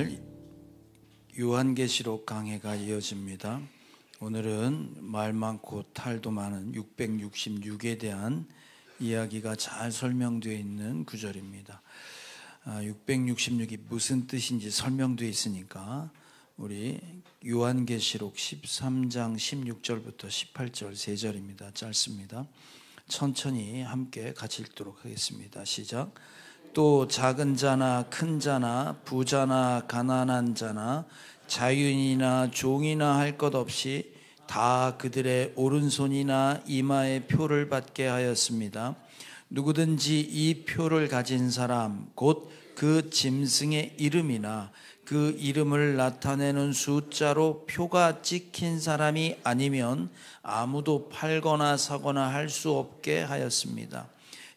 오늘 요한계시록 강해가 이어집니다. 오늘은 말 많고 탈도 많은 666에 대한 이야기가 잘 설명되어 있는 구절입니다. 666이 무슨 뜻인지 설명되어 있으니까 우리 요한계시록 13장 16절부터 18절 3절입니다. 짧습니다. 천천히 함께 같이 읽도록 하겠습니다. 시작. 또 작은 자나 큰 자나 부자나 가난한 자나 자유인이나 종이나 할 것 없이 다 그들의 오른손이나 이마에 표를 받게 하였습니다. 누구든지 이 표를 가진 사람 곧 그 짐승의 이름이나 그 이름을 나타내는 숫자로 표가 찍힌 사람이 아니면 아무도 팔거나 사거나 할 수 없게 하였습니다.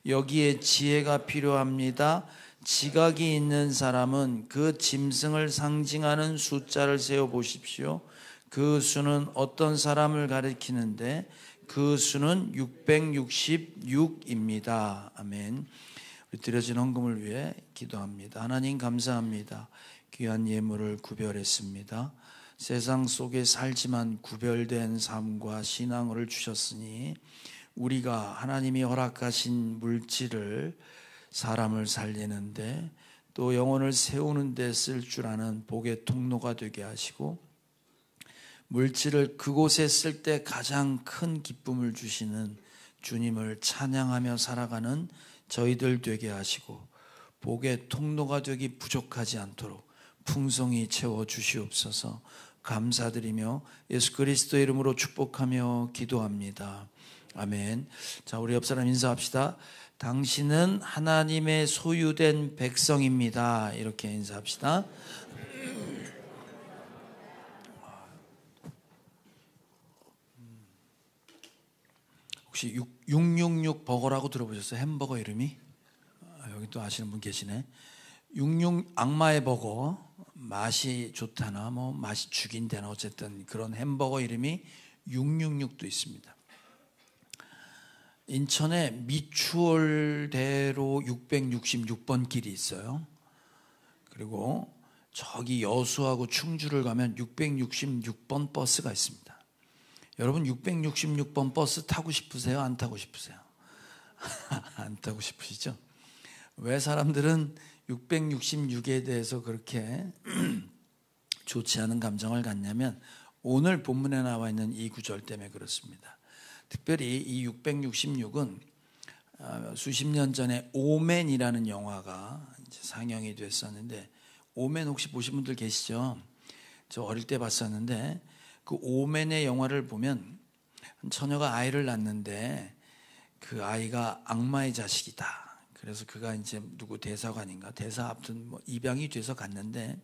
여기에 지혜가 필요합니다. 지각이 있는 사람은 그 짐승을 상징하는 숫자를 세어 보십시오. 그 수는 어떤 사람을 가리키는데 그 수는 666입니다. 아멘. 우리 드려진 헌금을 위해 기도합니다. 하나님 감사합니다. 귀한 예물을 구별했습니다. 세상 속에 살지만 구별된 삶과 신앙을 주셨으니 우리가 하나님이 허락하신 물질을 사람을 살리는데 또 영혼을 세우는 데 쓸 줄 아는 복의 통로가 되게 하시고 물질을 그곳에 쓸 때 가장 큰 기쁨을 주시는 주님을 찬양하며 살아가는 저희들 되게 하시고 복의 통로가 되기 부족하지 않도록 풍성히 채워주시옵소서. 감사드리며 예수 그리스도의 이름으로 축복하며 기도합니다. 아멘. 자, 우리 옆 사람 인사합시다. 당신은 하나님의 소유된 백성입니다. 이렇게 인사합시다. 혹시 666 버거라고 들어보셨어요? 햄버거 이름이? 여기 또 아시는 분 계시네. 66 악마의 버거, 맛이 좋다나 뭐 맛이 죽인다나 어쨌든 그런 햄버거 이름이 666도 있습니다. 인천에 미추홀대로 666번 길이 있어요. 그리고 저기 여수하고 충주를 가면 666번 버스가 있습니다. 여러분 666번 버스 타고 싶으세요? 안 타고 싶으세요? 안 타고 싶으시죠? 왜 사람들은 666에 대해서 그렇게 좋지 않은 감정을 갖냐면 오늘 본문에 나와 있는 이 구절 때문에 그렇습니다. 특별히 이 666은 수십 년 전에 오맨이라는 영화가 이제 상영이 됐었는데 오맨 혹시 보신 분들 계시죠? 저 어릴 때 봤었는데 그 오맨의 영화를 보면 처녀가 아이를 낳는데 그 아이가 악마의 자식이다. 그래서 그가 이제 누구 대사관인가 아무튼 뭐 입양이 돼서 갔는데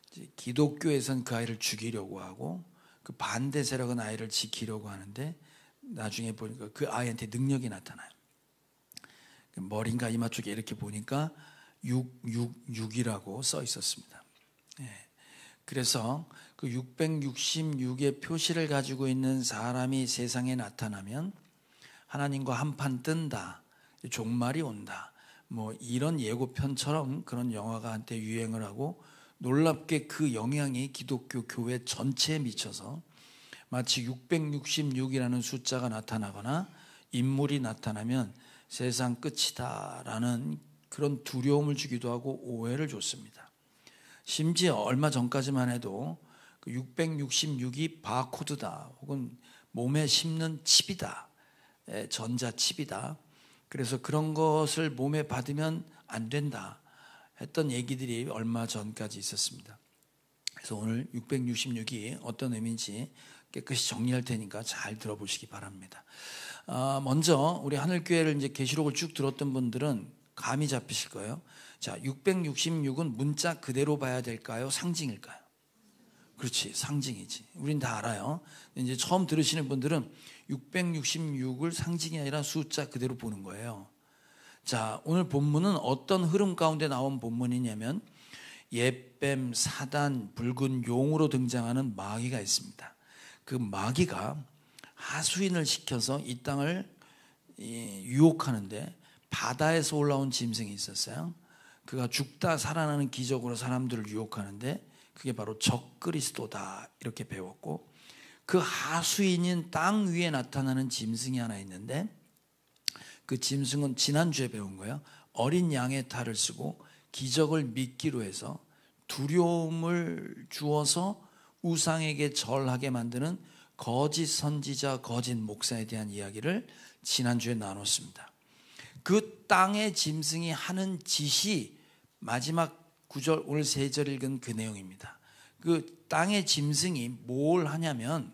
이제 기독교에선 그 아이를 죽이려고 하고 그 반대 세력은 아이를 지키려고 하는데 나중에 보니까 그 아이한테 능력이 나타나요. 머리인가 이마 쪽에 이렇게 보니까 666이라고 써 있었습니다. 그래서 그 666의 표시를 가지고 있는 사람이 세상에 나타나면 하나님과 한판 뜬다, 종말이 온다, 뭐 이런 예고편처럼 그런 영화가 한때 유행을 하고 놀랍게 그 영향이 기독교 교회 전체에 미쳐서 마치 666이라는 숫자가 나타나거나 인물이 나타나면 세상 끝이다라는 그런 두려움을 주기도 하고 오해를 줬습니다. 심지어 얼마 전까지만 해도 그 666이 바코드다 혹은 몸에 심는 칩이다, 전자칩이다. 그래서 그런 것을 몸에 받으면 안 된다 했던 얘기들이 얼마 전까지 있었습니다. 그래서 오늘 666이 어떤 의미인지 깨끗이 정리할 테니까 잘 들어보시기 바랍니다. 먼저 우리 하늘교회를 이제 계시록을 쭉 들었던 분들은 감이 잡히실 거예요. 자, 666은 문자 그대로 봐야 될까요? 상징일까요? 그렇지, 상징이지. 우린 다 알아요. 이제 처음 들으시는 분들은 666을 상징이 아니라 숫자 그대로 보는 거예요. 자, 오늘 본문은 어떤 흐름 가운데 나온 본문이냐면 옛뱀, 사단, 붉은 용으로 등장하는 마귀가 있습니다. 그 마귀가 하수인을 시켜서 이 땅을 유혹하는데 바다에서 올라온 짐승이 있었어요. 그가 죽다 살아나는 기적으로 사람들을 유혹하는데 그게 바로 적그리스도다 이렇게 배웠고, 그 하수인인 땅 위에 나타나는 짐승이 하나 있는데 그 짐승은 지난주에 배운 거예요. 어린 양의 탈을 쓰고 기적을 믿기로 해서 두려움을 주어서 우상에게 절하게 만드는 거짓 선지자, 거짓 목사에 대한 이야기를 지난주에 나눴습니다. 그 땅의 짐승이 하는 짓이 마지막 9절 오늘 3절 읽은 그 내용입니다. 그 땅의 짐승이 뭘 하냐면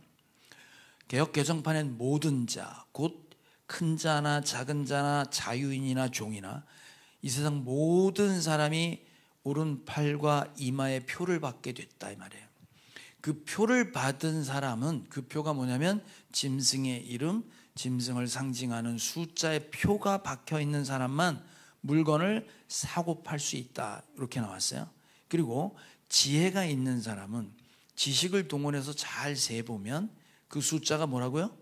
개역 개정판엔 모든 자, 곧 큰 자나 작은 자나 자유인이나 종이나 이 세상 모든 사람이 오른팔과 이마에 표를 받게 됐다 이 말이에요. 그 표를 받은 사람은 그 표가 뭐냐면 짐승의 이름, 짐승을 상징하는 숫자의 표가 박혀 있는 사람만 물건을 사고 팔 수 있다 이렇게 나왔어요. 그리고 지혜가 있는 사람은 지식을 동원해서 잘 세보면 그 숫자가 뭐라고요?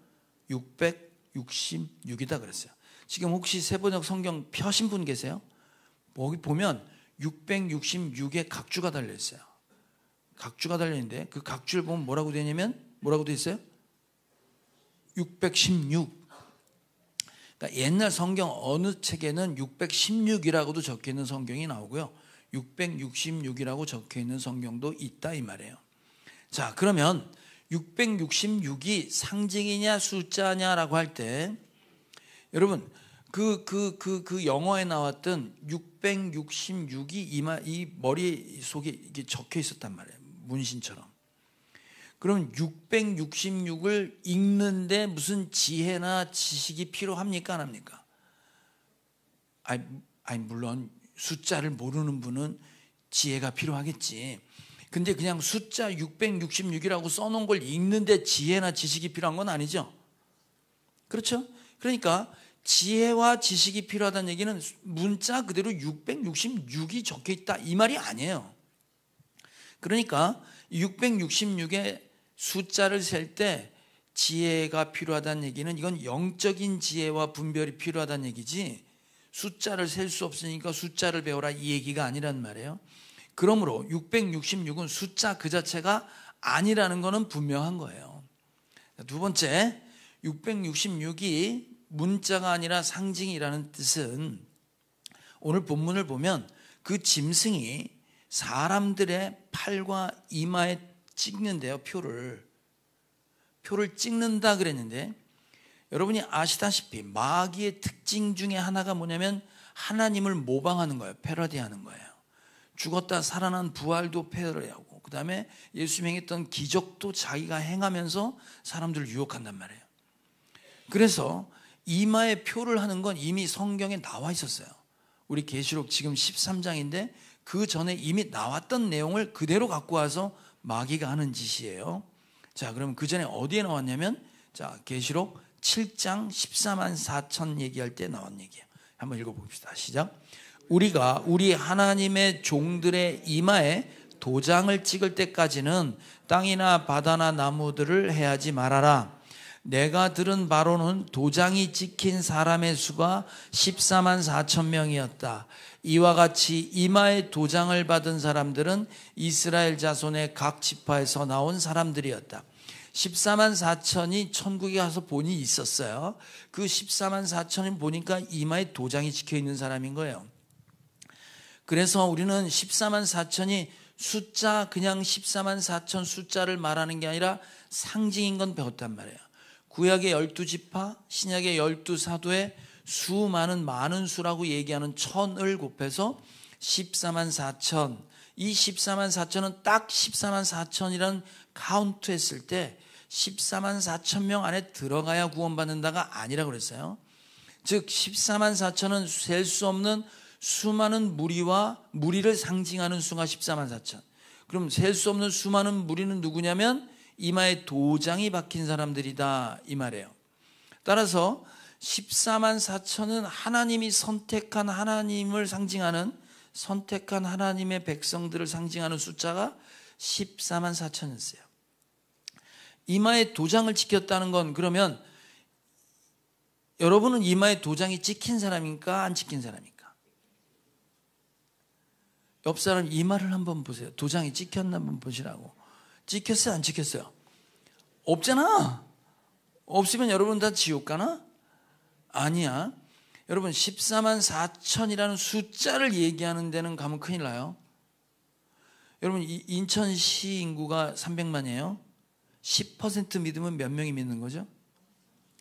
666이다 그랬어요. 지금 혹시 세번역 성경 펴신 분 계세요? 거기 보면 666에 각주가 달려있어요. 각주가 달려있는데 그 각주를 보면 뭐라고 되냐면 뭐라고 되어 있어요? 616. 그러니까 옛날 성경 어느 책에는 616이라고도 적혀있는 성경이 나오고요, 666이라고 적혀있는 성경도 있다 이 말이에요. 자, 그러면 666이 상징이냐 숫자냐라고 할 때 여러분 그 영어에 나왔던 666이 이 머리 속에 이게 적혀 있었단 말이에요, 문신처럼. 그럼 666을 읽는데 무슨 지혜나 지식이 필요합니까 안 합니까? 아니 물론 숫자를 모르는 분은 지혜가 필요하겠지. 근데 그냥 숫자 666이라고 써놓은 걸 읽는데 지혜나 지식이 필요한 건 아니죠. 그렇죠? 그러니까 지혜와 지식이 필요하다는 얘기는 문자 그대로 666이 적혀있다 이 말이 아니에요. 그러니까 666의 숫자를 셀 때 지혜가 필요하다는 얘기는 이건 영적인 지혜와 분별이 필요하다는 얘기지, 숫자를 셀 수 없으니까 숫자를 배워라 이 얘기가 아니란 말이에요. 그러므로 666은 숫자 그 자체가 아니라는 것은 분명한 거예요. 두 번째, 666이 문자가 아니라 상징이라는 뜻은 오늘 본문을 보면 그 짐승이 사람들의 팔과 이마에 찍는데요, 표를 찍는다 그랬는데, 여러분이 아시다시피 마귀의 특징 중에 하나가 뭐냐면 하나님을 모방하는 거예요. 패러디하는 거예요. 죽었다 살아난 부활도 패러디하고, 그 다음에 예수 행했던 기적도 자기가 행하면서 사람들을 유혹한단 말이에요. 그래서 이마에 표를 하는 건 이미 성경에 나와 있었어요. 우리 계시록 지금 13장인데 그 전에 이미 나왔던 내용을 그대로 갖고 와서 마귀가 하는 짓이에요. 자, 그럼 그 전에 어디에 나왔냐면, 자, 계시록 7장 14만 4천 얘기할 때 나온 얘기예요. 한번 읽어봅시다. 시작. 우리가 우리 하나님의 종들의 이마에 도장을 찍을 때까지는 땅이나 바다나 나무들을 해하지 말아라. 내가 들은 바로는 도장이 찍힌 사람의 수가 14만 4천 명이었다. 이와 같이 이마에 도장을 받은 사람들은 이스라엘 자손의 각 지파에서 나온 사람들이었다. 14만 4천이 천국에 가서 본이 있었어요. 그 14만 4천이 보니까 이마에 도장이 찍혀 있는 사람인 거예요. 그래서 우리는 14만 4천이 숫자, 그냥 14만 4천 숫자를 말하는 게 아니라 상징인 건 배웠단 말이에요. 구약의 12지파, 신약의 12사도의 많은 수라고 얘기하는 1000을 곱해서 14만 4천, 이 14만 4천은 딱 14만 4천이라는 카운트 했을 때 14만 4천 명 안에 들어가야 구원받는다가 아니라고 그랬어요. 즉 14만 4천은 셀 수 없는 수많은 무리를 상징하는 수가 14만 4천. 그럼 셀 수 없는 수많은 무리는 누구냐면 이마에 도장이 박힌 사람들이다 이 말이에요. 따라서 14만 4천은 하나님이 선택한 하나님을 상징하는, 선택한 하나님의 백성들을 상징하는 숫자가 14만 4천이었어요. 이마에 도장을 찍혔다는 건, 그러면 여러분은 이마에 도장이 찍힌 사람입니까? 안 찍힌 사람입니까? 옆 사람 이마를 한번 보세요. 도장이 찍혔나 한번 보시라고. 찍혔어요? 안 찍혔어요? 없잖아. 없으면 여러분 다 지옥 가나? 아니야. 여러분 14만 4천이라는 숫자를 얘기하는 데는 가면 큰일 나요. 여러분 인천시 인구가 300만이에요. 10% 믿으면 몇 명이 믿는 거죠?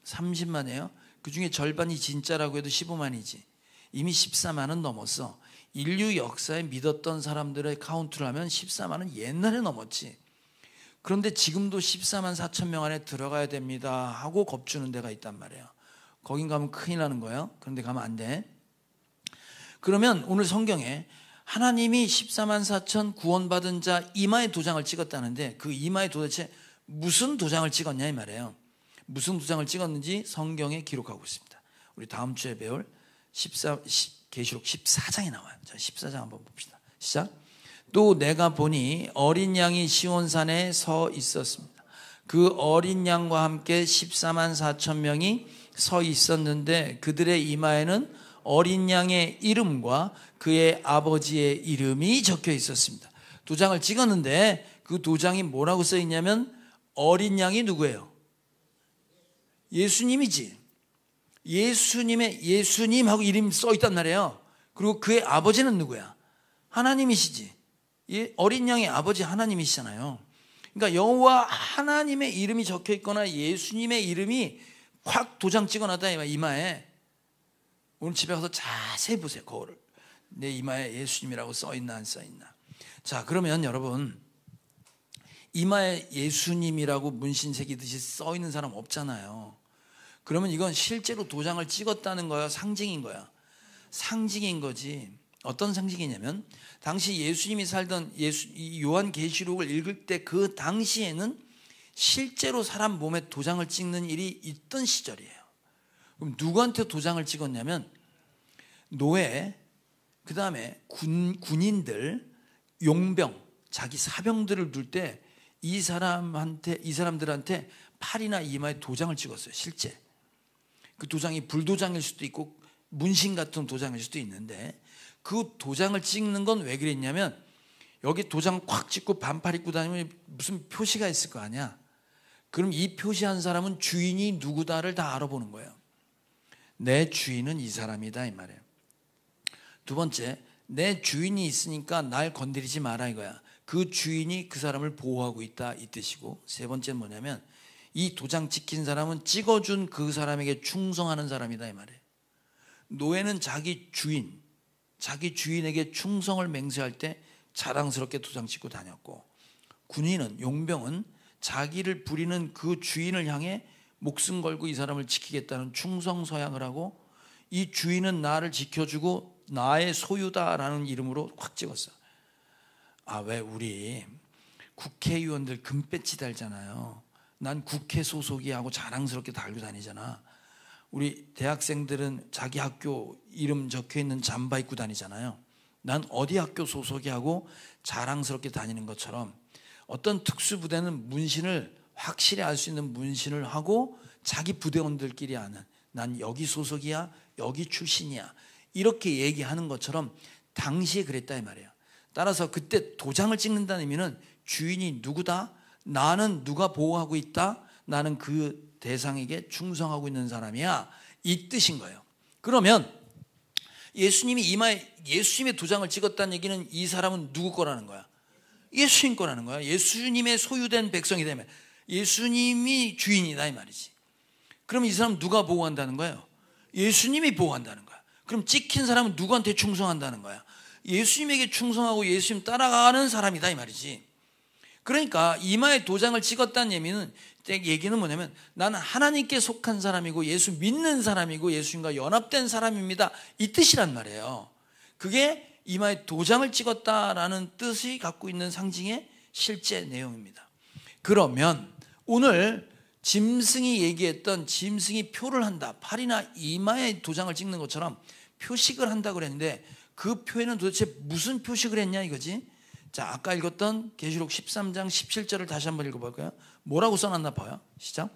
30만이에요. 그중에 절반이 진짜라고 해도 15만이지. 이미 14만은 넘었어. 인류 역사에 믿었던 사람들의 카운트를 하면 14만은 옛날에 넘었지. 그런데 지금도 14만 4천 명 안에 들어가야 됩니다 하고 겁주는 데가 있단 말이에요. 거긴 가면 큰일 나는 거예요. 그런데 가면 안 돼. 그러면 오늘 성경에 하나님이 14만 4천 구원받은 자 이마에 도장을 찍었다는데 그 이마에 도대체 무슨 도장을 찍었냐 이 말이에요. 무슨 도장을 찍었는지 성경에 기록하고 있습니다. 우리 다음 주에 배울 계시록 14장에 나와요. 자, 14장 한번 봅시다. 시작. 또 내가 보니 어린 양이 시온산에 서 있었습니다. 그 어린 양과 함께 14만 4천 명이 서 있었는데 그들의 이마에는 어린 양의 이름과 그의 아버지의 이름이 적혀 있었습니다. 도장을 찍었는데 그 도장이 뭐라고 써 있냐면 어린 양이 누구예요? 예수님이지. 예수님하고 이름이 써 있단 말이에요. 그리고 그의 아버지는 누구야? 하나님이시지. 어린 양의 아버지 하나님이시잖아요. 그러니까 여호와 하나님의 이름이 적혀 있거나 예수님의 이름이 확 도장 찍어놨다 이마에. 오늘 집에 가서 자세히 보세요. 거울을. 내 이마에 예수님이라고 써있나 안 써있나. 자, 그러면 여러분 이마에 예수님이라고 문신 새기듯이 써있는 사람 없잖아요. 그러면 이건 실제로 도장을 찍었다는 거야? 상징인 거야? 상징인 거지. 어떤 상징이냐면 당시 예수님이 살던 요한계시록을 읽을 때 그 당시에는 실제로 사람 몸에 도장을 찍는 일이 있던 시절이에요. 그럼 누구한테 도장을 찍었냐면 노예, 그 다음에 군인들, 용병, 자기 사병들을 둘 때 이 사람들한테 팔이나 이마에 도장을 찍었어요. 실제. 그 도장이 불도장일 수도 있고 문신 같은 도장일 수도 있는데 그 도장을 찍는 건 왜 그랬냐면 여기 도장 콱 찍고 반팔 입고 다니면 무슨 표시가 있을 거 아니야. 그럼 이 표시한 사람은 주인이 누구다를 다 알아보는 거예요. 내 주인은 이 사람이다 이 말이에요. 두 번째, 내 주인이 있으니까 날 건드리지 마라 이거야. 그 주인이 그 사람을 보호하고 있다 이 뜻이고, 세 번째는 뭐냐면 이 도장 찍힌 사람은 찍어준 그 사람에게 충성하는 사람이다 이 말이에요. 노예는 자기 주인에게 충성을 맹세할 때 자랑스럽게 도장 찍고 다녔고, 군인은, 용병은 자기를 부리는 그 주인을 향해 목숨 걸고 이 사람을 지키겠다는 충성 서약을 하고, 이 주인은 나를 지켜주고 나의 소유다라는 이름으로 확 찍었어. 왜 우리 국회의원들 금배지 달잖아요. 난 국회 소속이 하고 자랑스럽게 달고 다니잖아. 우리 대학생들은 자기 학교 이름 적혀있는 잠바 입고 다니잖아요. 난 어디 학교 소속이 하고 자랑스럽게 다니는 것처럼 어떤 특수부대는 문신을 확실히 알 수 있는 문신을 하고 자기 부대원들끼리 아는, 난 여기 소속이야, 여기 출신이야, 이렇게 얘기하는 것처럼 당시에 그랬다 이 말이에요. 따라서 그때 도장을 찍는다는 의미는 주인이 누구다, 나는 누가 보호하고 있다, 나는 그 대상에게 충성하고 있는 사람이야, 이 뜻인 거예요. 그러면 예수님이 이마에 예수님의 도장을 찍었다는 얘기는 이 사람은 누구 거라는 거야? 예수님 거라는 거야. 예수님의 소유된 백성이다. 예수님이 주인이다 이 말이지. 그럼 이 사람 누가 보호한다는 거예요? 예수님이 보호한다는 거야. 그럼 찍힌 사람은 누구한테 충성한다는 거야? 예수님에게 충성하고 예수님 따라가는 사람이다 이 말이지. 그러니까 이마에 도장을 찍었다는 얘기는 뭐냐면 나는 하나님께 속한 사람이고 예수 믿는 사람이고 예수님과 연합된 사람입니다, 이 뜻이란 말이에요. 그게 이마에 도장을 찍었다라는 뜻이 갖고 있는 상징의 실제 내용입니다. 그러면 오늘 짐승이 얘기했던 짐승이 표를 한다, 팔이나 이마에 도장을 찍는 것처럼 표식을 한다고 그랬는데 그 표에는 도대체 무슨 표식을 했냐 이거지? 자, 아까 읽었던 계시록 13장 17절을 다시 한번 읽어볼까요? 뭐라고 써놨나 봐요. 시작.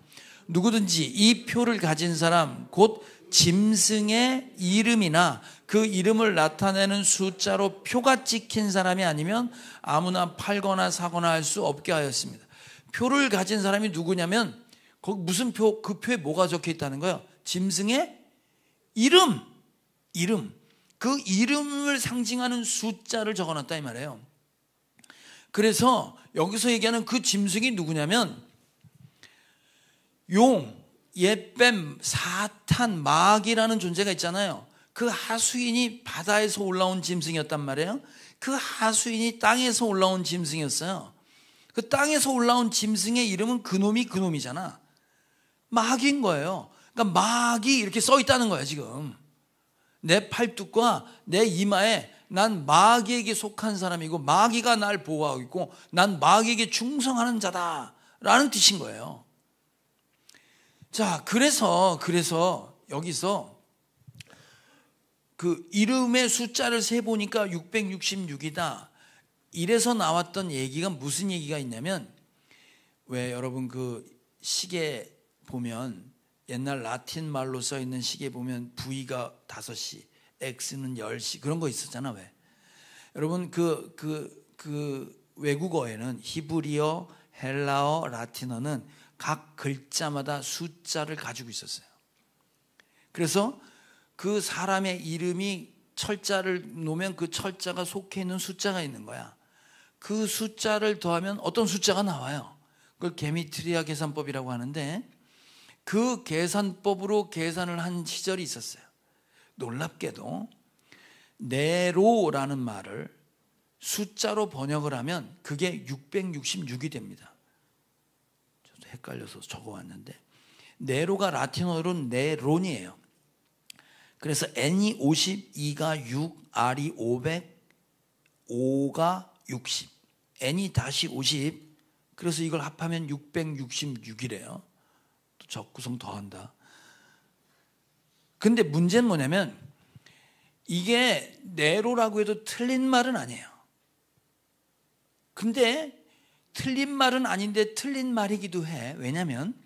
누구든지 이 표를 가진 사람 곧 짐승의 이름이나 그 이름을 나타내는 숫자로 표가 찍힌 사람이 아니면 아무나 팔거나 사거나 할 수 없게 하였습니다. 표를 가진 사람이 누구냐면 거기 무슨 표, 그 표에 뭐가 적혀 있다는 거예요? 짐승의 이름. 그 이름을 상징하는 숫자를 적어놨다 이 말이에요. 그래서 여기서 얘기하는 그 짐승이 누구냐면 용, 옛뱀, 사탄, 마귀라는 존재가 있잖아요. 그 하수인이 바다에서 올라온 짐승이었단 말이에요. 그 하수인이 땅에서 올라온 짐승이었어요. 그 땅에서 올라온 짐승의 이름은 그놈이잖아. 마귀인 거예요. 그러니까 마귀 이렇게 써 있다는 거예요 지금. 내 팔뚝과 내 이마에 난 마귀에게 속한 사람이고 마귀가 날 보호하고 있고 난 마귀에게 충성하는 자다라는 뜻인 거예요. 자, 그래서 여기서 그 이름의 숫자를 세보니까 666이다. 이래서 나왔던 얘기가 무슨 얘기가 있냐면, 왜 여러분 그 시계 보면 옛날 라틴 말로 써 있는 시계 보면 V가 5시, X는 10시 그런 거 있었잖아. 왜? 여러분 그 외국어에는 히브리어, 헬라어, 라틴어는 각 글자마다 숫자를 가지고 있었어요. 그래서 그 사람의 이름이 철자를 놓으면 그 철자가 속해 있는 숫자가 있는 거야. 그 숫자를 더하면 어떤 숫자가 나와요. 그걸 게미트리아 계산법이라고 하는데 그 계산법으로 계산을 한 시절이 있었어요. 놀랍게도 네로라는 말을 숫자로 번역을 하면 그게 666이 됩니다. 저도 헷갈려서 적어왔는데 네로가 라틴어로는 네론이에요. 그래서 N이 50, E가 6, R이 500, O가 60, N이 다시 50. 그래서 이걸 합하면 666이래요. 또 적구성 더한다. 근데 문제는 뭐냐면 이게 네로라고 해도 틀린 말은 아니에요. 근데 틀린 말은 아닌데 틀린 말이기도 해. 왜냐하면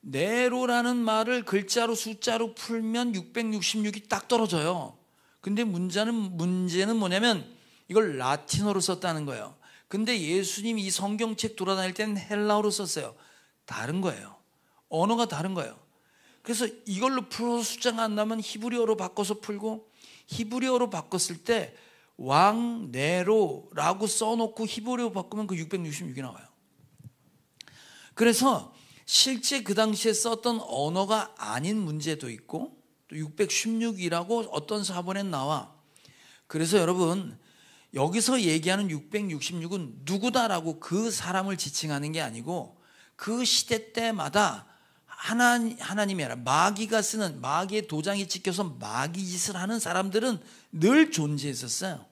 네로라는 말을 글자로 숫자로 풀면 666이 딱 떨어져요. 근데 문제는 뭐냐면 이걸 라틴어로 썼다는 거예요. 근데 예수님이 이 성경책 돌아다닐 때는 헬라어로 썼어요. 다른 거예요. 언어가 다른 거예요. 그래서 이걸로 풀어서 숫자가 안 나면 히브리어로 바꿔서 풀고, 히브리어로 바꿨을 때 왕 네로라고 써놓고 히브리어로 바꾸면 그 666이 나와요. 그래서 실제 그 당시에 썼던 언어가 아닌 문제도 있고 또 616이라고 어떤 사본에 나와. 그래서 여러분 여기서 얘기하는 666은 누구다라고 그 사람을 지칭하는 게 아니고 그 시대 때마다 하나님이 아니라 마귀가 쓰는, 마귀의 도장이 찍혀서 마귀 짓을 하는 사람들은 늘 존재했었어요.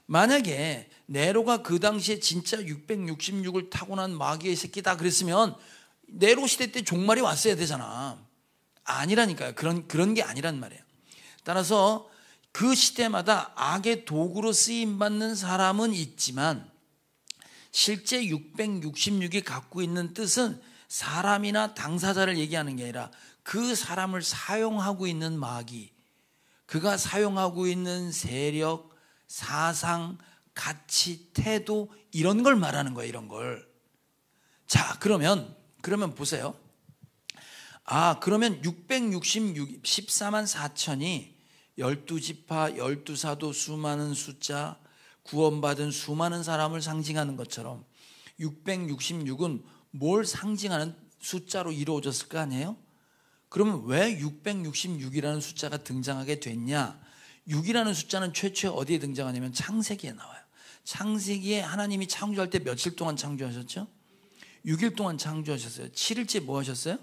만약에 네로가 그 당시에 진짜 666을 타고난 마귀의 새끼다 그랬으면 네로 시대 때 종말이 왔어야 되잖아. 아니라니까요. 그런 게 아니란 말이에요. 따라서 그 시대마다 악의 도구로 쓰임받는 사람은 있지만 실제 666이 갖고 있는 뜻은 사람이나 당사자를 얘기하는 게 아니라 그 사람을 사용하고 있는 마귀, 그가 사용하고 있는 세력, 사상, 가치, 태도 이런 걸 말하는 거예요. 이런 걸. 자, 그러면 보세요. 그러면 666, 14만 4천이 12지파, 12사도 수많은 숫자, 구원받은 수많은 사람을 상징하는 것처럼 666은 뭘 상징하는 숫자로 이루어졌을 거 아니에요? 그러면 왜 666이라는 숫자가 등장하게 됐냐? 6이라는 숫자는 최초에 어디에 등장하냐면 창세기에 나와요. 창세기에 하나님이 창조할 때 며칠 동안 창조하셨죠? 6일 동안 창조하셨어요. 7일째 뭐 하셨어요?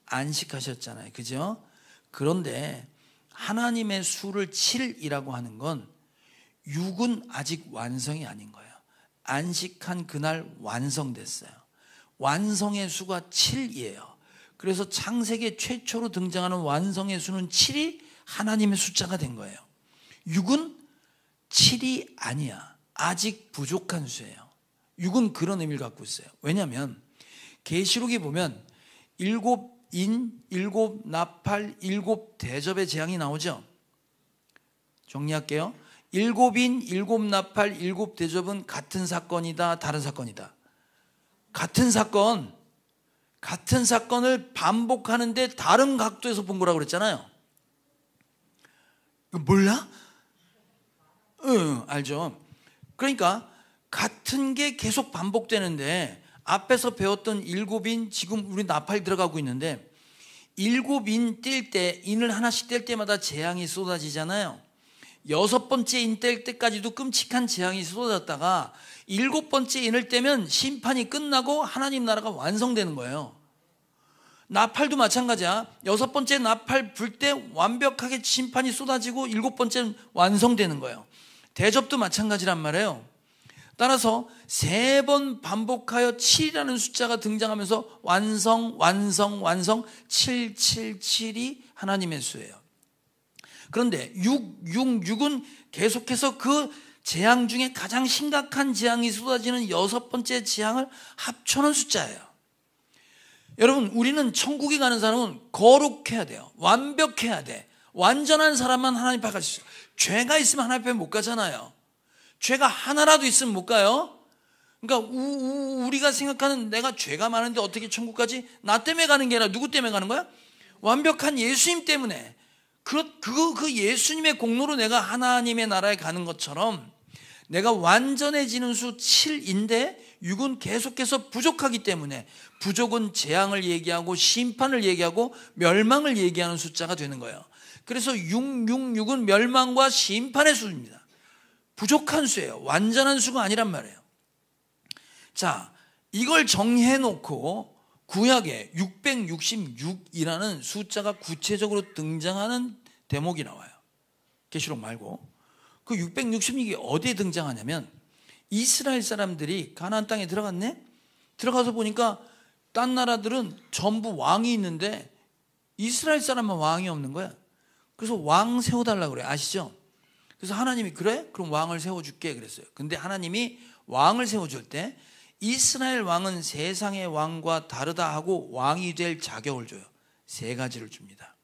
안식하셨잖아요. 그죠? 그런데 하나님의 수를 7이라고 하는 건 6은 아직 완성이 아닌 거예요. 안식한 그날 완성됐어요. 완성의 수가 7이에요. 그래서 창세기 최초로 등장하는 완성의 수는 7이 하나님의 숫자가 된 거예요. 6은 7이 아니야. 아직 부족한 수예요. 6은 그런 의미를 갖고 있어요. 왜냐하면 계시록에 보면 7인, 7나팔, 7대접의 재앙이 나오죠. 정리할게요. 7인, 7나팔, 7대접은 같은 사건이다, 다른 사건이다? 같은 사건. 같은 사건을 반복하는데 다른 각도에서 본 거라고 그랬잖아요. 이거 몰라? 응, 알죠. 그러니까 같은 게 계속 반복되는데 앞에서 배웠던 7인, 지금 우리 나팔 들어가고 있는데 7인 뗄 때, 인을 하나씩 뗄 때마다 재앙이 쏟아지잖아요. 6번째 인 뗄 때까지도 끔찍한 재앙이 쏟아졌다가 7번째 인을 떼면 심판이 끝나고 하나님 나라가 완성되는 거예요. 나팔도 마찬가지야. 6번째 나팔 불 때 완벽하게 심판이 쏟아지고 7번째는 완성되는 거예요. 대접도 마찬가지란 말이에요. 따라서 3번 반복하여 7이라는 숫자가 등장하면서 완성, 완성, 완성, 777이 하나님의 수예요. 그런데 6은 계속해서 그 재앙 중에 가장 심각한 재앙이 쏟아지는 6번째 재앙을 합쳐놓은 숫자예요. 여러분, 우리는 천국에 가는 사람은 거룩해야 돼요. 완벽해야 돼. 완전한 사람만 하나님 앞에 갈 수 있어요. 죄가 있으면 하나님 앞에 못 가잖아요. 죄가 하나라도 있으면 못 가요. 그러니까 우리가 생각하는 내가 죄가 많은데 어떻게 천국 가지? 나 때문에 가는 게 아니라 누구 때문에 가는 거야? 완벽한 예수님 때문에. 그 예수님의 공로로 내가 하나님의 나라에 가는 것처럼 내가 완전해지는 수 7인데 6은 계속해서 부족하기 때문에 부족은 재앙을 얘기하고 심판을 얘기하고 멸망을 얘기하는 숫자가 되는 거예요. 그래서 666은 멸망과 심판의 수입니다. 부족한 수예요. 완전한 수가 아니란 말이에요. 자, 이걸 정해놓고 구약에 666이라는 숫자가 구체적으로 등장하는 대목이 나와요. 계시록 말고. 그 666이 어디에 등장하냐면 이스라엘 사람들이 가나안 땅에 들어갔네? 들어가서 보니까 딴 나라들은 전부 왕이 있는데 이스라엘 사람만 왕이 없는 거야. 그래서 왕 세워달라고 그래. 아시죠? 그래서 하나님이 그래? 그럼 왕을 세워줄게 그랬어요. 근데 하나님이 왕을 세워줄 때 이스라엘 왕은 세상의 왕과 다르다 하고 왕이 될 자격을 줘요. 3가지를 줍니다.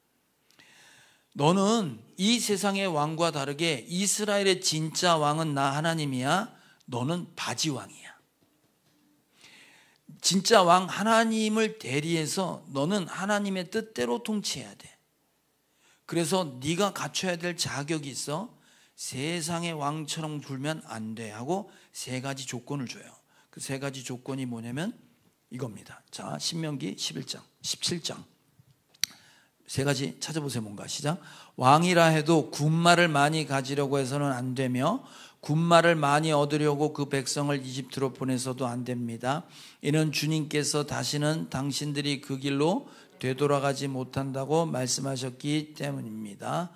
너는 이 세상의 왕과 다르게 이스라엘의 진짜 왕은 나 하나님이야. 너는 바지왕이야. 진짜 왕 하나님을 대리해서 너는 하나님의 뜻대로 통치해야 돼. 그래서 네가 갖춰야 될 자격이 있어. 세상의 왕처럼 굴면 안 돼 하고 3가지 조건을 줘요. 그 3가지 조건이 뭐냐면 이겁니다. 자, 신명기 11장, 17장 3가지 찾아보세요. 뭔가 시작. 왕이라 해도 군말을 많이 가지려고 해서는 안 되며 군말을 많이 얻으려고 그 백성을 이집트로 보내서도 안 됩니다. 이는 주님께서 다시는 당신들이 그 길로 되돌아가지 못한다고 말씀하셨기 때문입니다.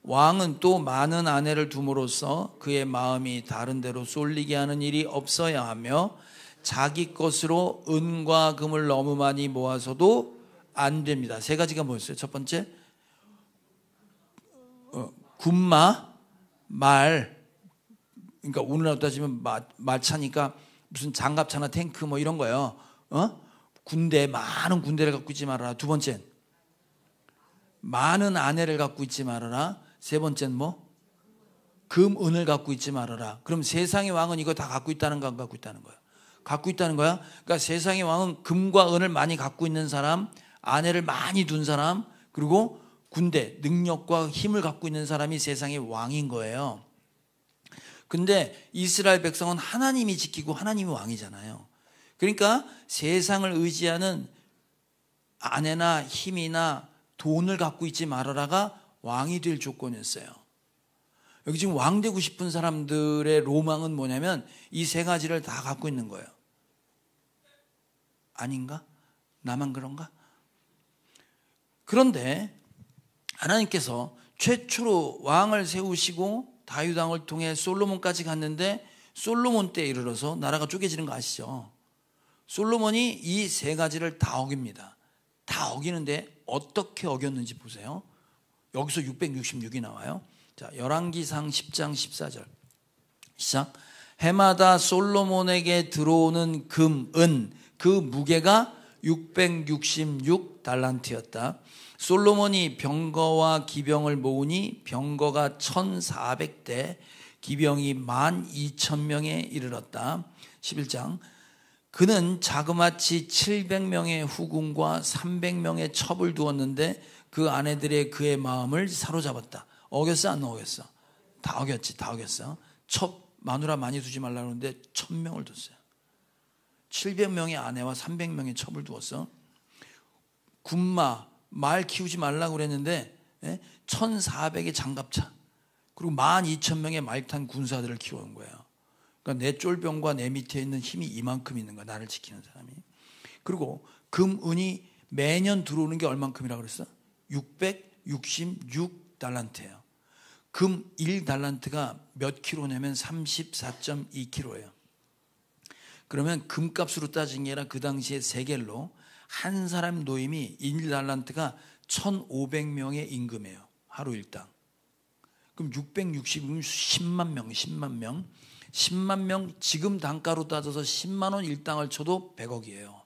왕은 또 많은 아내를 둠으로써 그의 마음이 다른 데로 쏠리게 하는 일이 없어야 하며 자기 것으로 은과 금을 너무 많이 모아서도 안 됩니다. 3가지가 뭐였어요? 첫 번째, 군마, 말, 그러니까 오늘날 따지면 말차니까 무슨 장갑차나 탱크 뭐 이런 거예요. 군대, 많은 군대를 갖고 있지 말아라. 2번째, 많은 아내를 갖고 있지 말아라. 3번째는 뭐? 금, 은을 갖고 있지 말아라. 그럼 세상의 왕은 이거 다 갖고 있다는 거, 안 갖고 있다는 거야? 갖고 있다는 거야. 그러니까 세상의 왕은 금과 은을 많이 갖고 있는 사람, 아내를 많이 둔 사람, 그리고 군대, 능력과 힘을 갖고 있는 사람이 세상의 왕인 거예요. 근데 이스라엘 백성은 하나님이 지키고 하나님이 왕이잖아요. 그러니까 세상을 의지하는 아내나 힘이나 돈을 갖고 있지 말아라가 왕이 될 조건이었어요. 여기 지금 왕 되고 싶은 사람들의 로망은 뭐냐면 이 3가지를 다 갖고 있는 거예요. 아닌가? 나만 그런가? 그런데 하나님께서 최초로 왕을 세우시고 다윗 왕을 통해 솔로몬까지 갔는데 솔로몬 때에 이르러서 나라가 쪼개지는 거 아시죠? 솔로몬이 이 3가지를 다 어깁니다. 다 어기는데 어떻게 어겼는지 보세요. 여기서 666이 나와요. 자, 열왕기상 10장 14절 시작. 해마다 솔로몬에게 들어오는 금, 은, 그 무게가 666달란트였다. 솔로몬이 병거와 기병을 모으니 병거가 1400대, 기병이 12,000명에 이르렀다. 11장. 그는 자그마치 700명의 후궁과 300명의 첩을 두었는데 그 아내들의 그의 마음을 사로잡았다. 어겼어 안 어겼어? 다 어겼지. 다 어겼어. 첩 마누라 많이 두지 말라고 하는데 1000명을 뒀어요. 700명의 아내와 300명의 첩을 두었어. 군마 말 키우지 말라고 그랬는데 1400의 장갑차 그리고 12,000명의 말탄 군사들을 키워온 거예요. 그러니까 내 쫄병과 내 밑에 있는 힘이 이만큼 있는 거야. 나를 지키는 사람이. 그리고 금, 은이 매년 들어오는 게 얼만큼이라고 그랬어? 666달란트예요. 금 1달란트가 몇 킬로냐면 34.2킬로예요. 그러면 금값으로 따진 게 아니라 그 당시에 세겔로 한 사람 노임이 1달란트가 1,500명의 임금이에요. 하루 일당. 그럼 660이면 10만 명, 10만 명. 10만 명 지금 단가로 따져서 10만 원 일당을 쳐도 100억이에요.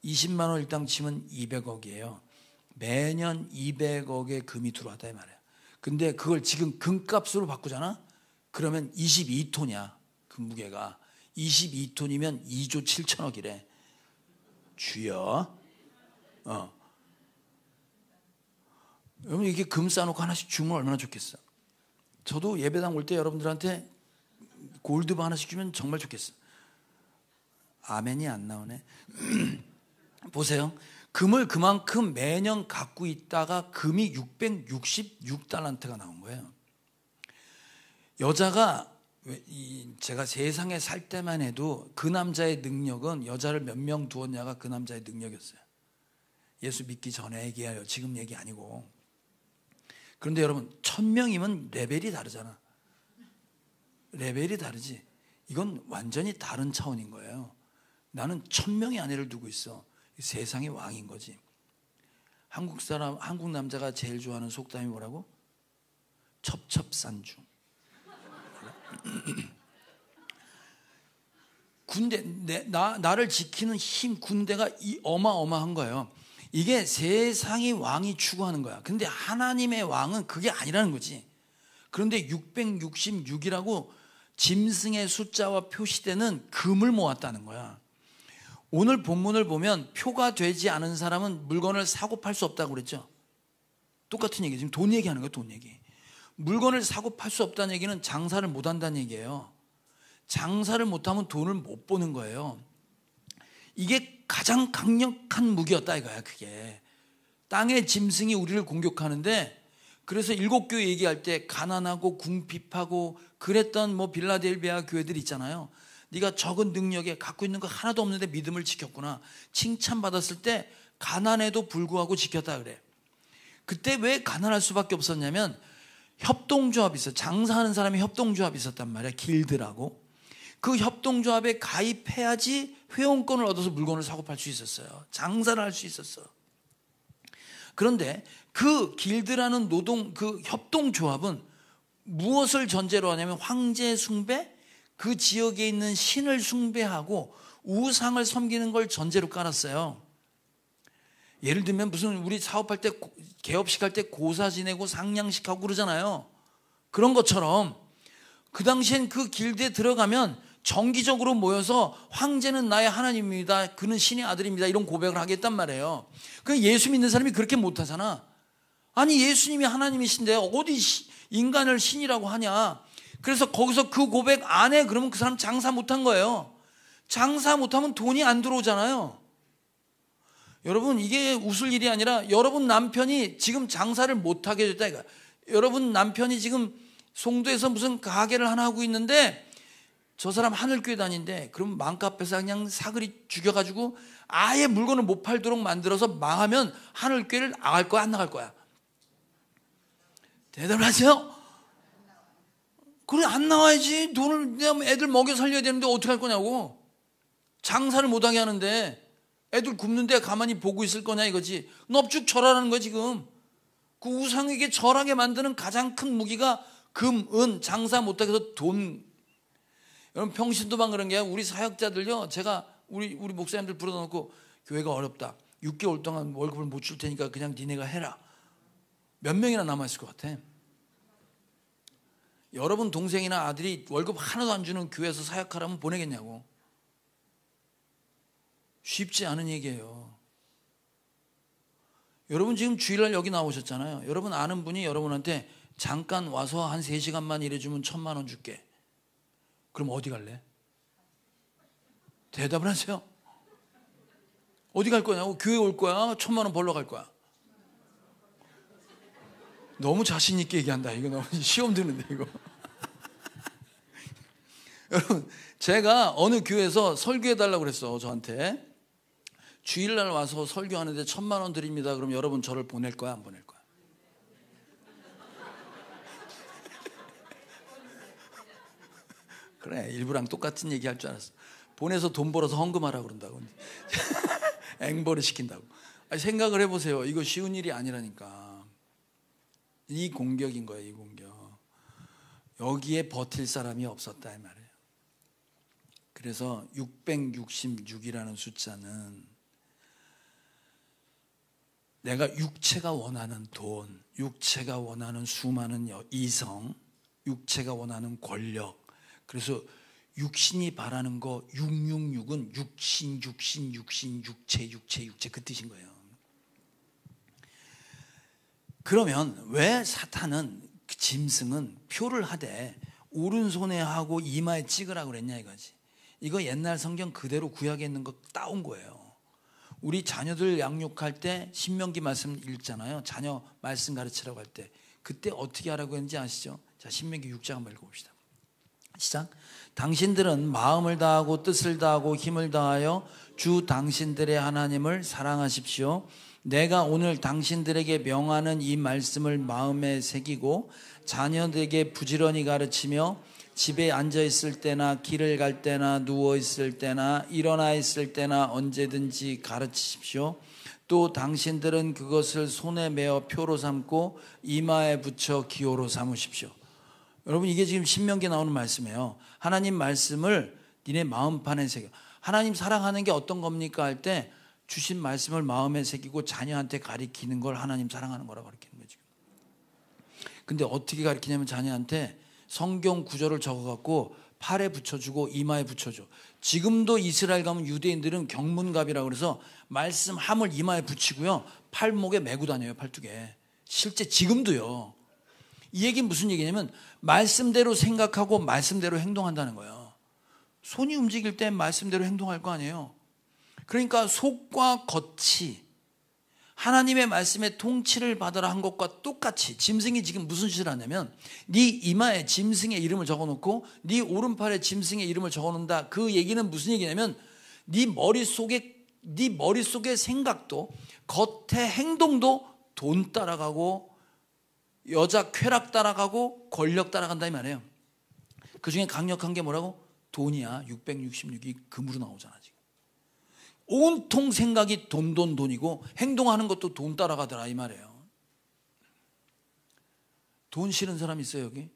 20만 원 일당 치면 200억이에요. 매년 200억의 금이 들어왔다 이 말이에요. 근데 그걸 지금 금값으로 바꾸잖아? 그러면 22톤이야. 그 무게가. 22톤이면 2조 7천억이래. 주여. 여러분 이게 금 싸놓고 하나씩 주면 얼마나 좋겠어. 저도 예배당 올 때 여러분들한테 골드바 하나씩 주면 정말 좋겠어. 아멘이 안 나오네. 보세요. 금을 그만큼 매년 갖고 있다가 금이 666달란트가 나온 거예요. 여자가 제가 세상에 살 때만 해도 그 남자의 능력은 여자를 몇 명 두었냐가 그 남자의 능력이었어요. 예수 믿기 전에 얘기해요. 지금 얘기 아니고. 그런데 여러분 1000명이면 레벨이 다르잖아. 레벨이 다르지. 이건 완전히 다른 차원인 거예요. 나는 1000명의 아내를 두고 있어. 세상의 왕인 거지. 한국 남자가 제일 좋아하는 속담이 뭐라고? 첩첩산중. 군대, 나를 지키는 힘, 군대가 어마어마한 거예요. 이게 세상의 왕이 추구하는 거야. 근데 하나님의 왕은 그게 아니라는 거지. 그런데 666이라고 짐승의 숫자와 표시되는 금을 모았다는 거야. 오늘 본문을 보면 표가 되지 않은 사람은 물건을 사고 팔 수 없다고 그랬죠. 똑같은 얘기. 지금 돈 얘기하는 거예요. 돈 얘기. 물건을 사고 팔 수 없다는 얘기는 장사를 못 한다는 얘기예요. 장사를 못하면 돈을 못 버는 거예요. 이게 가장 강력한 무기였다 이거야. 그게 땅의 짐승이 우리를 공격하는데, 그래서 7교회 얘기할 때 가난하고 궁핍하고 그랬던 뭐 빌라델비아 교회들 있잖아요. 네가 적은 능력에 갖고 있는 거 하나도 없는데 믿음을 지켰구나. 칭찬받았을 때 가난에도 불구하고 지켰다 그래. 그때 왜 가난할 수밖에 없었냐면 협동조합이 있어. 장사하는 사람이 협동조합이 있었단 말이야. 길드라고. 그 협동조합에 가입해야지 회원권을 얻어서 물건을 사고 팔 수 있었어요. 장사를 할 수 있었어. 그런데 그 길드라는 그 협동조합은 무엇을 전제로 하냐면 황제 숭배, 그 지역에 있는 신을 숭배하고 우상을 섬기는 걸 전제로 깔았어요. 예를 들면 무슨 우리 사업할 때 개업식 할 때 고사 지내고 상냥식 하고 그러잖아요. 그런 것처럼 그 당시엔 그 길드에 들어가면 정기적으로 모여서 황제는 나의 하나님입니다. 그는 신의 아들입니다. 이런 고백을 하겠단 말이에요. 그 예수 믿는 사람이 그렇게 못하잖아. 아니 예수님이 하나님이신데 어디 인간을 신이라고 하냐. 그래서 거기서 그 고백 안 해. 그러면 그 사람 장사 못한 거예요. 장사 못하면 돈이 안 들어오잖아요. 여러분 이게 웃을 일이 아니라 여러분 남편이 지금 장사를 못하게 됐다 이거야. 여러분 남편이 지금 송도에서 무슨 가게를 하나 하고 있는데 저 사람 하늘교회 다니는데 그럼 맘카페에서 그냥 사그리 죽여가지고 아예 물건을 못 팔도록 만들어서 망하면 하늘교회를 나갈 거야 안 나갈 거야? 대답을 하세요. 그래 안 나와야지. 돈을 애들 먹여 살려야 되는데 어떻게 할 거냐고. 장사를 못하게 하는데 애들 굶는데 가만히 보고 있을 거냐 이거지. 넙죽 절하라는 거야 지금. 그 우상에게 절하게 만드는 가장 큰 무기가 금, 은, 장사 못하게 해서 돈. 여러분 평신도만 그런 게 아니라 우리 사역자들요, 제가 우리 목사님들 불러다 놓고 교회가 어렵다, 6개월 동안 월급을 못 줄 테니까 그냥 니네가 해라. 몇 명이나 남아있을 것 같아? 여러분 동생이나 아들이 월급 하나도 안 주는 교회에서 사역하라면 보내겠냐고. 쉽지 않은 얘기예요. 여러분 지금 주일날 여기 나오셨잖아요. 여러분 아는 분이 여러분한테 잠깐 와서 한 3시간만 일해주면 1,000만 원 줄게. 그럼 어디 갈래? 대답을 하세요. 어디 갈 거냐고. 교회 올 거야? 1,000만 원 벌러 갈 거야? 너무 자신 있게 얘기한다. 이거 너무 시험 드는데 이거. 여러분 제가 어느 교회에서 설교해달라고 그랬어. 저한테 주일날 와서 설교하는데 1,000만 원 드립니다. 그럼 여러분 저를 보낼 거야 안 보낼 거야? 그래, 일부랑 똑같은 얘기 할 줄 알았어. 보내서 돈 벌어서 헌금하라고 그런다고. 앵벌을 시킨다고. 아니, 생각을 해보세요. 이거 쉬운 일이 아니라니까. 이 공격인 거예요. 이 공격. 여기에 버틸 사람이 없었다 이 말이에요. 그래서 666이라는 숫자는 내가 육체가 원하는 돈, 육체가 원하는 수많은 이성, 육체가 원하는 권력, 그래서 육신이 바라는 거 666은 육신, 육체 그 뜻인 거예요. 그러면 왜 사탄은 짐승은 표를 하되 오른손에 하고 이마에 찍으라고 그랬냐 이거지. 이거 옛날 성경 그대로 구약에 있는 거 따온 거예요. 우리 자녀들 양육할 때 신명기 말씀 읽잖아요. 자녀 말씀 가르치라고 할 때 그때 어떻게 하라고 했는지 아시죠? 자, 신명기 6장 한번 읽어봅시다. 시작. 당신들은 마음을 다하고 뜻을 다하고 힘을 다하여 주 당신들의 하나님을 사랑하십시오. 내가 오늘 당신들에게 명하는 이 말씀을 마음에 새기고 자녀들에게 부지런히 가르치며 집에 앉아 있을 때나 길을 갈 때나 누워 있을 때나 일어나 있을 때나 언제든지 가르치십시오. 또 당신들은 그것을 손에 메어 표로 삼고 이마에 붙여 기호로 삼으십시오. 여러분 이게 지금 신명기에 나오는 말씀이에요. 하나님 말씀을 니네 마음판에 새겨. 하나님 사랑하는 게 어떤 겁니까 할 때 주신 말씀을 마음에 새기고 자녀한테 가르치는 걸 하나님 사랑하는 거라고 가르치는 거죠. 근데 어떻게 가르치냐면 자녀한테 성경 구절을 적어갖고 팔에 붙여주고 이마에 붙여줘. 지금도 이스라엘 가면 유대인들은 경문갑이라고 그래서 말씀 함을 이마에 붙이고요 팔목에 메고 다녀요. 팔뚝에. 실제 지금도요. 이 얘기는 무슨 얘기냐면 말씀대로 생각하고 말씀대로 행동한다는 거예요. 손이 움직일 때 말씀대로 행동할 거 아니에요. 그러니까 속과 겉이 하나님의 말씀에 통치를 받으라 한 것과 똑같이 짐승이 지금 무슨 짓을 하냐면 네 이마에 짐승의 이름을 적어놓고 네 오른팔에 짐승의 이름을 적어놓는다. 그 얘기는 무슨 얘기냐면 네 머릿속의 생각도 겉의 행동도 돈 따라가고 여자 쾌락 따라가고 권력 따라간다 이 말이에요. 그중에 강력한 게 뭐라고? 돈이야. 666이 금으로 나오잖아 지금. 온통 생각이 돈이고 행동하는 것도 돈 따라가더라 이 말이에요. 돈 싫은 사람 있어요 여기?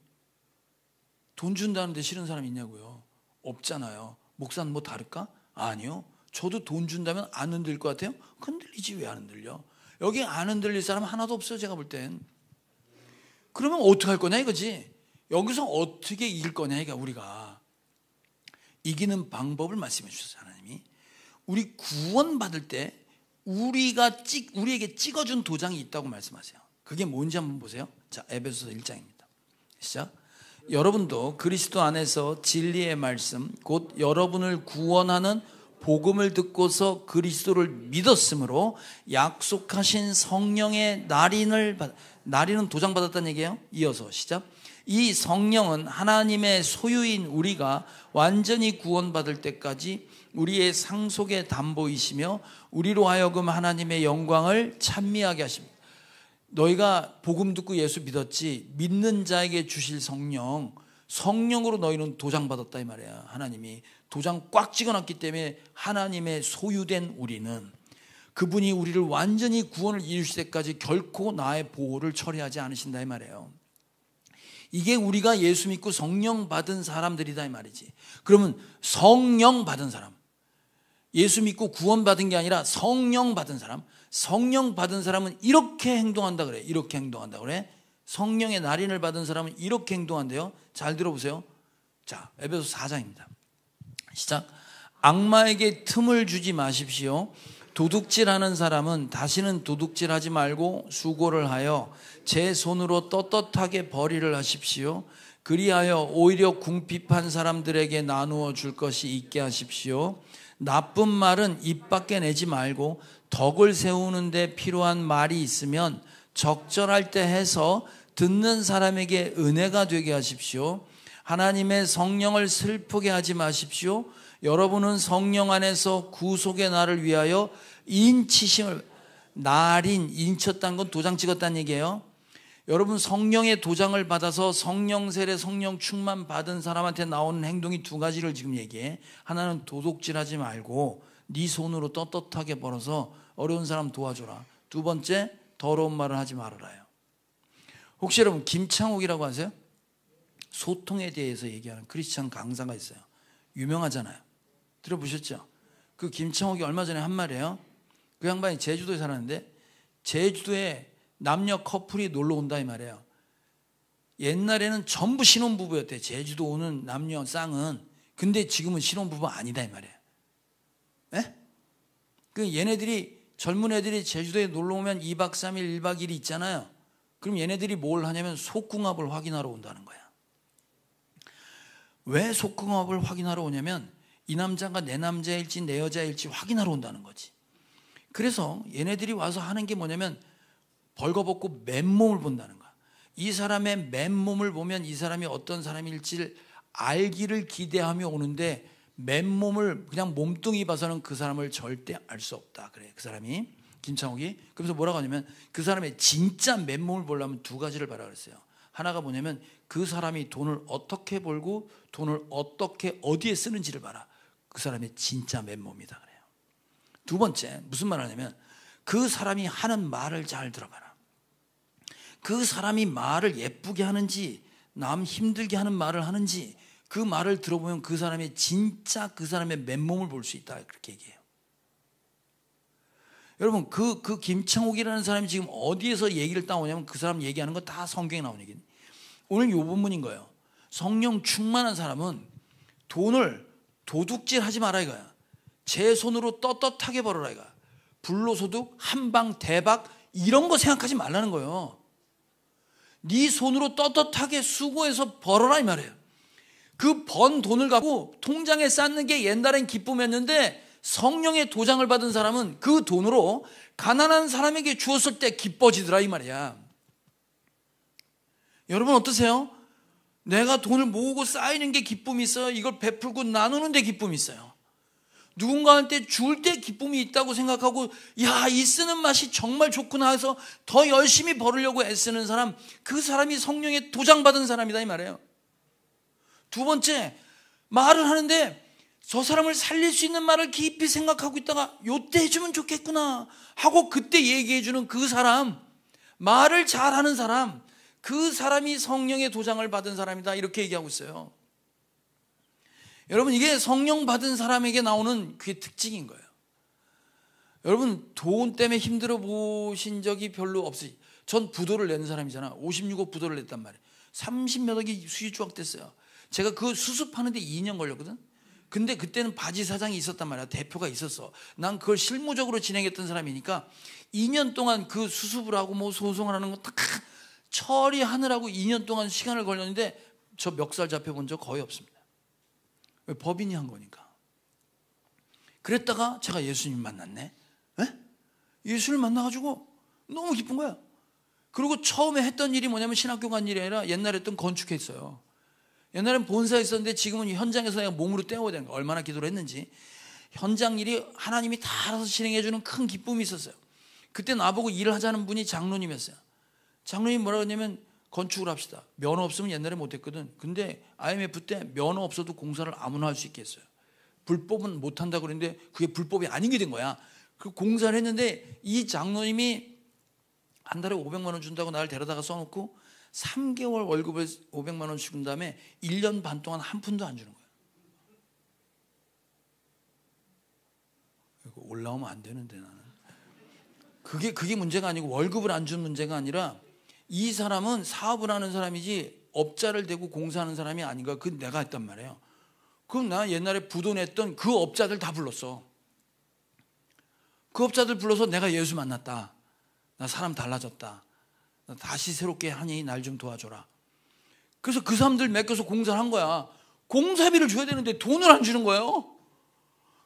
돈 준다는데 싫은 사람 있냐고요? 없잖아요. 목사는 뭐 다를까? 아니요. 저도 돈 준다면 안 흔들릴 것 같아요? 흔들리지 왜 안 흔들려? 여기 안 흔들릴 사람 하나도 없어요 제가 볼 땐. 그러면 어떻게 할 거냐 이거지. 여기서 어떻게 이길 거냐 이거. 우리가 이기는 방법을 말씀해 주셨어요. 하나님이 우리 구원받을 때 우리에게 찍어준 도장이 있다고 말씀하세요. 그게 뭔지 한번 보세요. 자, 에베소서 1장입니다 시작. 여러분도 그리스도 안에서 진리의 말씀 곧 여러분을 구원하는 복음을 듣고서 그리스도를 믿었으므로 약속하신 성령의 날인은 도장받았다는 얘기예요. 이어서 시작. 이 성령은 하나님의 소유인 우리가 완전히 구원받을 때까지 우리의 상속의 담보이시며 우리로 하여금 하나님의 영광을 찬미하게 하십니다. 너희가 복음 듣고 예수 믿었지 믿는 자에게 주실 성령으로 너희는 도장받았다 이 말이야. 하나님이 도장 꽉 찍어놨기 때문에 하나님의 소유된 우리는 그분이 우리를 완전히 구원을 이루실 때까지 결코 나의 보호를 처리하지 않으신다 이 말이에요. 이게 우리가 예수 믿고 성령 받은 사람들이다 이 말이지. 그러면 성령 받은 사람, 예수 믿고 구원 받은 게 아니라 성령 받은 사람, 성령 받은 사람은 이렇게 행동한다 그래. 이렇게 행동한다 그래. 성령의 날인을 받은 사람은 이렇게 행동한대요. 잘 들어보세요. 자, 에베소 4장입니다. 시작. 악마에게 틈을 주지 마십시오. 도둑질하는 사람은 다시는 도둑질하지 말고 수고를 하여 제 손으로 떳떳하게 벌이를 하십시오. 그리하여 오히려 궁핍한 사람들에게 나누어 줄 것이 있게 하십시오. 나쁜 말은 입 밖에 내지 말고 덕을 세우는 데 필요한 말이 있으면 적절할 때 해서 듣는 사람에게 은혜가 되게 하십시오. 하나님의 성령을 슬프게 하지 마십시오. 여러분은 성령 안에서 구속의 날을 위하여 인치심을, 인쳤다는 건 도장 찍었다는 얘기예요. 여러분 성령의 도장을 받아서 성령 세례, 성령 충만 받은 사람한테 나오는 행동이 두 가지를 지금 얘기해. 하나는 도둑질하지 말고 네 손으로 떳떳하게 벌어서 어려운 사람 도와줘라. 두 번째, 더러운 말을 하지 말아라요. 혹시 여러분 김창옥이라고 아세요? 소통에 대해서 얘기하는 크리스찬 강사가 있어요. 유명하잖아요. 들어보셨죠? 그 김창옥이 얼마 전에 한 말이에요. 그 양반이 제주도에 살았는데 제주도에 남녀 커플이 놀러 온다 이 말이에요. 옛날에는 전부 신혼부부였대. 제주도 오는 남녀 쌍은. 근데 지금은 신혼부부 아니다 이 말이에요. 예? 그 얘네들이, 젊은 애들이 제주도에 놀러 오면 2박 3일 1박 2일 있잖아요. 그럼 얘네들이 뭘 하냐면 속궁합을 확인하러 온다는 거야. 왜 속궁합을 확인하러 오냐면 이 남자가 내 남자일지 내 여자일지 확인하러 온다는 거지. 그래서 얘네들이 와서 하는 게 뭐냐면 벌거벗고 맨몸을 본다는 거야. 이 사람의 맨몸을 보면 이 사람이 어떤 사람일지를 알기를 기대하며 오는데 맨몸을 그냥 몸뚱이 봐서는 그 사람을 절대 알 수 없다. 그래, 그 사람이, 김창옥이. 그래서 뭐라고 하냐면 그 사람의 진짜 맨몸을 보려면 두 가지를 봐라 그랬어요. 하나가 뭐냐면 그 사람이 돈을 어떻게 벌고 돈을 어떻게 어디에 쓰는지를 봐라. 그 사람의 진짜 맨몸이다 그래요. 두 번째, 무슨 말 하냐면 그 사람이 하는 말을 잘 들어봐라. 그 사람이 말을 예쁘게 하는지 남 힘들게 하는 말을 하는지 그 말을 들어보면 그 사람의 진짜 그 사람의 맨몸을 볼 수 있다. 그렇게 얘기해요. 여러분 그 김창옥이라는 사람이 지금 어디에서 얘기를 따오냐면 그 사람 얘기하는 거 다 성경에 나오는 얘기예요. 오늘 이 본문인 거예요. 성령 충만한 사람은 돈을 도둑질하지 마라 이거야. 제 손으로 떳떳하게 벌어라 이거야. 불로소득, 한방, 대박 이런 거 생각하지 말라는 거예요. 네 손으로 떳떳하게 수고해서 벌어라 이 말이에요. 그 번 돈을 갖고 통장에 쌓는 게 옛날엔 기쁨이었는데 성령의 도장을 받은 사람은 그 돈으로 가난한 사람에게 주었을 때 기뻐지더라 이 말이야. 여러분 어떠세요? 내가 돈을 모으고 쌓이는 게 기쁨이 있어요. 이걸 베풀고 나누는 데 기쁨이 있어요. 누군가한테 줄 때 기쁨이 있다고 생각하고 야, 이 쓰는 맛이 정말 좋구나 해서 더 열심히 벌으려고 애쓰는 사람, 그 사람이 성령의 도장 받은 사람이다 이 말이에요. 두 번째, 말을 하는데 저 사람을 살릴 수 있는 말을 깊이 생각하고 있다가 요때 해주면 좋겠구나 하고 그때 얘기해주는 그 사람, 말을 잘하는 사람, 그 사람이 성령의 도장을 받은 사람이다 이렇게 얘기하고 있어요. 여러분 이게 성령 받은 사람에게 나오는 그게 특징인 거예요. 여러분 돈 때문에 힘들어 보신 적이 별로 없으시. 전 부도를 내는 사람이잖아. 56억 부도를 냈단 말이에요. 30몇 억이 수익 조각됐어요. 제가 그 수습하는데 2년 걸렸거든. 근데 그때는 바지 사장이 있었단 말이야. 대표가 있었어. 난 그걸 실무적으로 진행했던 사람이니까 2년 동안 그 수습을 하고 뭐 소송을 하는 거 딱 처리하느라고 2년 동안 시간을 걸렸는데 저 멱살 잡혀본 적 거의 없습니다. 왜? 법인이 한 거니까. 그랬다가 제가 예수님 만났네. 에? 예수를 만나가지고 너무 기쁜 거야. 그리고 처음에 했던 일이 뭐냐면 신학교 간 일이 아니라 옛날에 했던 건축했어요. 옛날엔 본사에 있었는데 지금은 현장에서 내가 몸으로 떼어야 되는 거야. 얼마나 기도를 했는지. 현장 일이 하나님이 다 알아서 진행해 주는 큰 기쁨이 있었어요. 그때 나보고 일을 하자는 분이 장로님이었어요. 장로님이 뭐라고 했냐면 건축을 합시다. 면허 없으면 옛날에 못했거든. 근데 IMF 때 면허 없어도 공사를 아무나 할 수 있게 했어요. 불법은 못한다고 그랬는데 그게 불법이 아닌 게 된 거야. 그 공사를 했는데 이 장로님이 한 달에 500만 원 준다고 나를 데려다가 써놓고 3개월 월급을 500만 원 주는 다음에 1년 반 동안 한 푼도 안 주는 거예요. 이거 올라오면 안 되는데 나는. 그게 문제가 아니고 월급을 안 주는 문제가 아니라 이 사람은 사업을 하는 사람이지 업자를 대고 공사하는 사람이 아닌가. 그건 내가 했단 말이에요. 그럼 나 옛날에 부도냈던 그 업자들 다 불렀어. 그 업자들 불러서 내가 예수 만났다. 나 사람 달라졌다. 나 다시 새롭게 하니 날 좀 도와줘라. 그래서 그 사람들 맡겨서 공사를 한 거야. 공사비를 줘야 되는데 돈을 안 주는 거예요.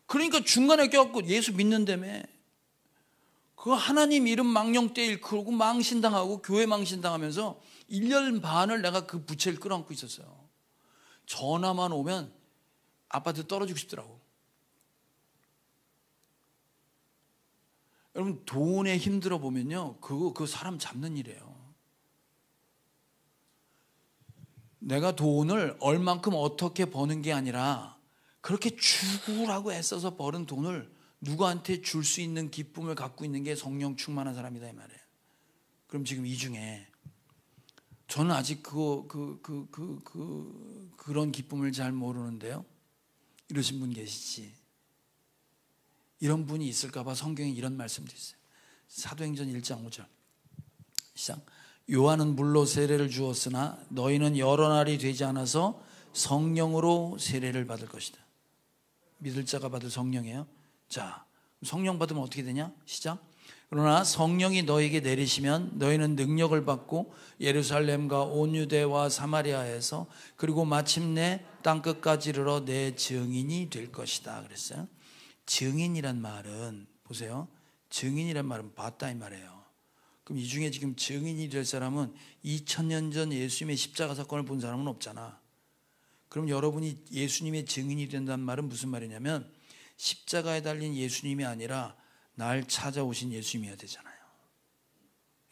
그러니까 중간에 껴갖고 예수 믿는다며. 그 하나님 이름 망령되일 그러고 망신당하고 교회 망신당하면서 1년 반을 내가 그 부채를 끌어안고 있었어요. 전화만 오면 아파트 떨어지고 싶더라고. 여러분 돈에 힘들어 보면요 그거 사람 잡는 일이에요. 내가 돈을 얼만큼 어떻게 버는 게 아니라 그렇게 죽으라고 애써서 버는 돈을 누구한테 줄 수 있는 기쁨을 갖고 있는 게 성령 충만한 사람이다 이 말이에요. 그럼 지금 이 중에 저는 아직 그런 기쁨을 잘 모르는데요. 이러신 분 계시지? 이런 분이 있을까 봐 성경에 이런 말씀도 있어요. 사도행전 1장 5절 시작. 요한은 물로 세례를 주었으나 너희는 여러 날이 되지 않아서 성령으로 세례를 받을 것이다. 믿을 자가 받을 성령이에요. 자, 성령 받으면 어떻게 되냐? 시작. 그러나 성령이 너에게 내리시면 너희는 능력을 받고 예루살렘과 온 유대와 사마리아에서 그리고 마침내 땅끝까지 이르러 내 증인이 될 것이다 그랬어요. 증인이란 말은 보세요. 증인이란 말은 봤다 이 말이에요. 그럼 이 중에 지금 증인이 될 사람은 2000년 전 예수님의 십자가 사건을 본 사람은 없잖아. 그럼 여러분이 예수님의 증인이 된다는 말은 무슨 말이냐면 십자가에 달린 예수님이 아니라 날 찾아오신 예수님이어야 되잖아요.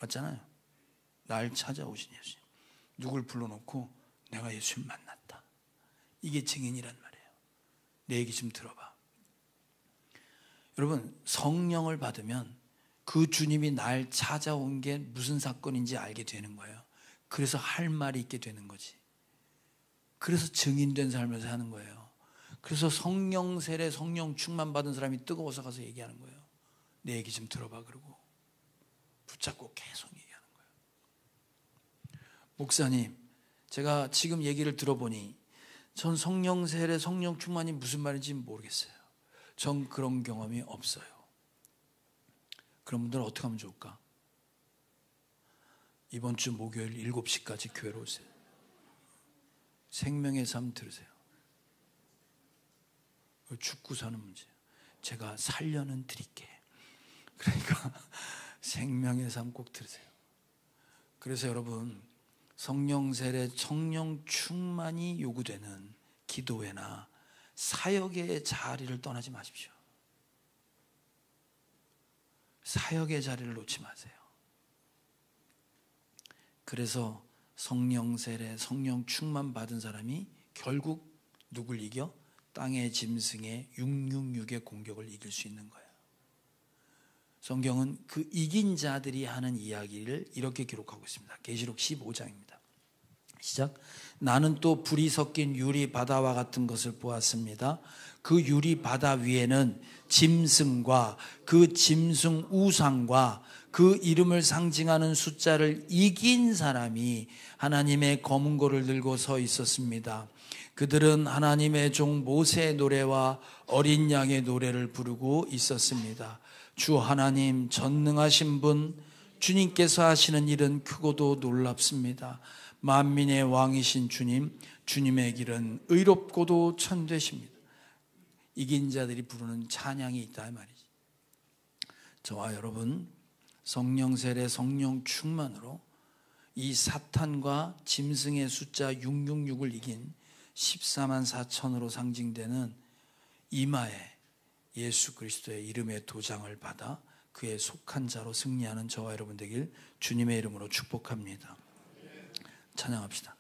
맞잖아요. 날 찾아오신 예수님. 누굴 불러놓고 내가 예수님 만났다. 이게 증인이란 말이에요. 내 얘기 좀 들어봐. 여러분 성령을 받으면 그 주님이 날 찾아온 게 무슨 사건인지 알게 되는 거예요. 그래서 할 말이 있게 되는 거지. 그래서 증인된 삶을 사는 거예요. 그래서 성령 세례 성령 충만 받은 사람이 뜨거워서 가서 얘기하는 거예요. 내 얘기 좀 들어봐 그러고 붙잡고 계속 얘기하는 거예요. 목사님 제가 지금 얘기를 들어보니 전 성령 세례 성령 충만이 무슨 말인지 모르겠어요. 전 그런 경험이 없어요. 그런 분들은 어떻게 하면 좋을까? 이번 주 목요일 7시까지 교회로 오세요. 생명의 삶 들으세요. 죽고 사는 문제예요. 제가 살려는 드릴게. 그러니까 생명의 삶 꼭 들으세요. 그래서 여러분 성령 세례 성령 충만이 요구되는 기도회나 사역의 자리를 떠나지 마십시오. 사역의 자리를 놓지 마세요. 그래서 성령 세례 성령 충만 받은 사람이 결국 누굴 이겨? 땅의 짐승의 666의 공격을 이길 수 있는 거예요. 성경은 그 이긴 자들이 하는 이야기를 이렇게 기록하고 있습니다. 계시록 15장입니다. 시작. 나는 또 불이 섞인 유리 바다와 같은 것을 보았습니다. 그 유리 바다 위에는 짐승과 그 짐승 우상과 그 이름을 상징하는 숫자를 이긴 사람이 하나님의 검은 고를 들고 서 있었습니다. 그들은 하나님의 종 모세의 노래와 어린 양의 노래를 부르고 있었습니다. 주 하나님 전능하신 분 주님께서 하시는 일은 크고도 놀랍습니다. 만민의 왕이신 주님, 주님의 길은 의롭고도 참되십니다. 이긴 자들이 부르는 찬양이 있다 이 말이지. 저와 여러분 성령 세례 성령 충만으로 이 사탄과 짐승의 숫자 666을 이긴 14만 4천으로 상징되는 이마에 예수 그리스도의 이름의 도장을 받아 그에 속한 자로 승리하는 저와 여러분 되길 주님의 이름으로 축복합니다. 찬양합시다.